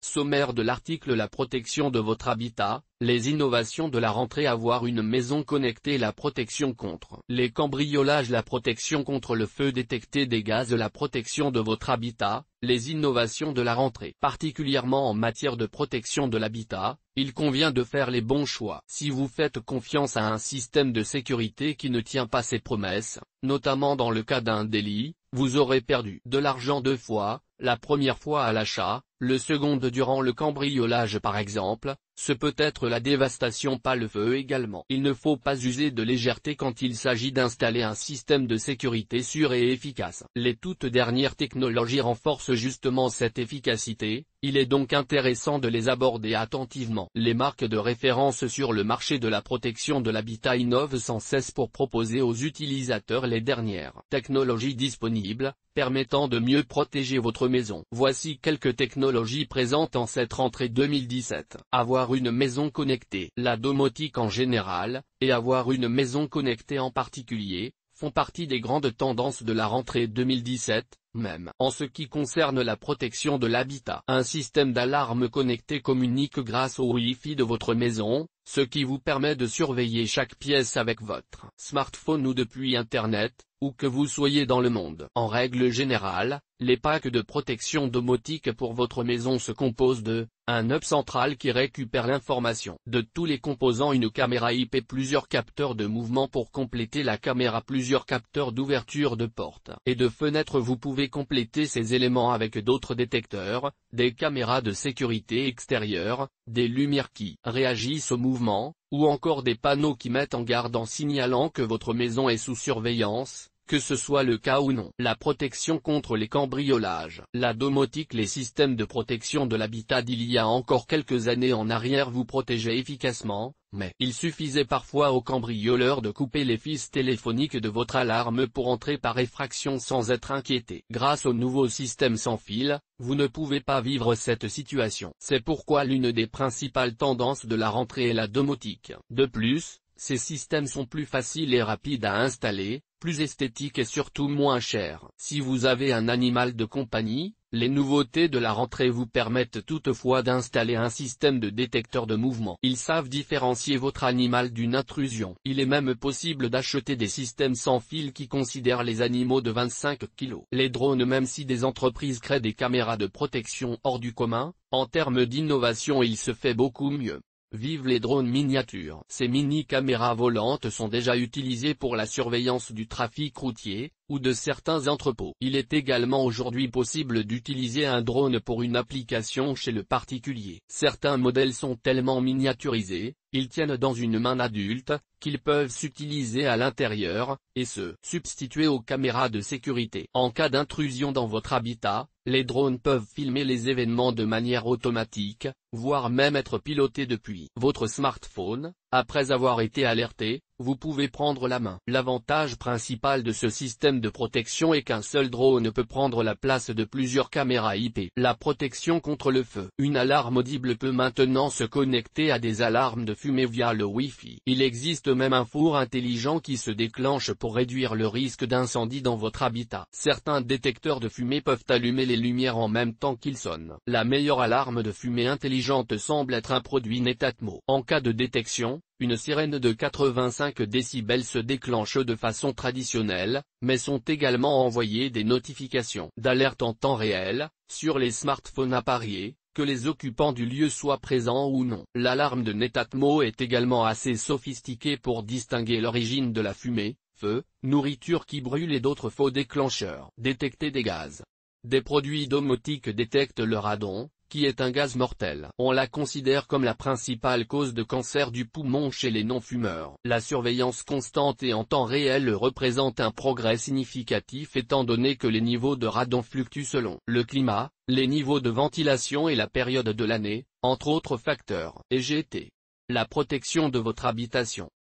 Sommaire de l'article: la protection de votre habitat, les innovations de la rentrée. Avoir une maison connectée, la protection contre les cambriolages, la protection contre le feu, détecter des gaz, la protection de votre habitat, les innovations de la rentrée. Particulièrement en matière de protection de l'habitat, il convient de faire les bons choix. Si vous faites confiance à un système de sécurité qui ne tient pas ses promesses, notamment dans le cas d'un délit, vous aurez perdu de l'argent deux fois, la première fois à l'achat, le second durant le cambriolage par exemple. Ce peut être la dévastation, pas le feu également. Il ne faut pas user de légèreté quand il s'agit d'installer un système de sécurité sûr et efficace. Les toutes dernières technologies renforcent justement cette efficacité, il est donc intéressant de les aborder attentivement. Les marques de référence sur le marché de la protection de l'habitat innovent sans cesse pour proposer aux utilisateurs les dernières technologies disponibles, permettant de mieux protéger votre maison. Voici quelques technologies présentes en cette rentrée 2017. Avoir une maison connectée, la domotique en général, et avoir une maison connectée en particulier, font partie des grandes tendances de la rentrée 2017, même en ce qui concerne la protection de l'habitat. Un système d'alarme connecté communique grâce au Wi-Fi de votre maison, ce qui vous permet de surveiller chaque pièce avec votre smartphone ou depuis Internet, où que vous soyez dans le monde. En règle générale, les packs de protection domotique pour votre maison se composent de un hub central qui récupère l'information de tous les composants, une caméra IP, plusieurs capteurs de mouvement pour compléter la caméra, plusieurs capteurs d'ouverture de portes et de fenêtres. Vous pouvez compléter ces éléments avec d'autres détecteurs, des caméras de sécurité extérieure, des lumières qui réagissent au mouvement, ou encore des panneaux qui mettent en garde en signalant que votre maison est sous surveillance, que ce soit le cas ou non. La protection contre les cambriolages. La domotique, les systèmes de protection de l'habitat d'il y a encore quelques années en arrière vous protégeaient efficacement, mais il suffisait parfois aux cambrioleurs de couper les fils téléphoniques de votre alarme pour entrer par effraction sans être inquiété. Grâce au nouveau système sans fil, vous ne pouvez pas vivre cette situation. C'est pourquoi l'une des principales tendances de la rentrée est la domotique. De plus, ces systèmes sont plus faciles et rapides à installer, plus esthétiques et surtout moins chers. Si vous avez un animal de compagnie, les nouveautés de la rentrée vous permettent toutefois d'installer un système de détecteur de mouvement. Ils savent différencier votre animal d'une intrusion. Il est même possible d'acheter des systèmes sans fil qui considèrent les animaux de 25 kg. Les drones, même si des entreprises créent des caméras de protection hors du commun, en termes d'innovation il se fait beaucoup mieux. Vive les drones miniatures. Ces mini-caméras volantes sont déjà utilisées pour la surveillance du trafic routier, ou de certains entrepôts. Il est également aujourd'hui possible d'utiliser un drone pour une application chez le particulier. Certains modèles sont tellement miniaturisés, ils tiennent dans une main adulte, qu'ils peuvent s'utiliser à l'intérieur, et se substituer aux caméras de sécurité. En cas d'intrusion dans votre habitat, les drones peuvent filmer les événements de manière automatique, voire même être pilotés depuis votre smartphone. Après avoir été alerté, vous pouvez prendre la main. L'avantage principal de ce système de protection est qu'un seul drone peut prendre la place de plusieurs caméras IP. La protection contre le feu. Une alarme audible peut maintenant se connecter à des alarmes de fumée via le Wi-Fi. Il existe même un four intelligent qui se déclenche pour réduire le risque d'incendie dans votre habitat. Certains détecteurs de fumée peuvent allumer les lumières en même temps qu'ils sonnent. La meilleure alarme de fumée intelligente semble être un produit Netatmo. En cas de détection, une sirène de 85 décibels se déclenche de façon traditionnelle, mais sont également envoyées des notifications d'alerte en temps réel, sur les smartphones appareillés, que les occupants du lieu soient présents ou non. L'alarme de Netatmo est également assez sophistiquée pour distinguer l'origine de la fumée, feu, nourriture qui brûle et d'autres faux déclencheurs. Détecter des gaz. Des produits domotiques détectent le radon, qui est un gaz mortel. On la considère comme la principale cause de cancer du poumon chez les non-fumeurs. La surveillance constante et en temps réel représente un progrès significatif étant donné que les niveaux de radon fluctuent selon le climat, les niveaux de ventilation et la période de l'année, entre autres facteurs. EGT. La protection de votre habitation.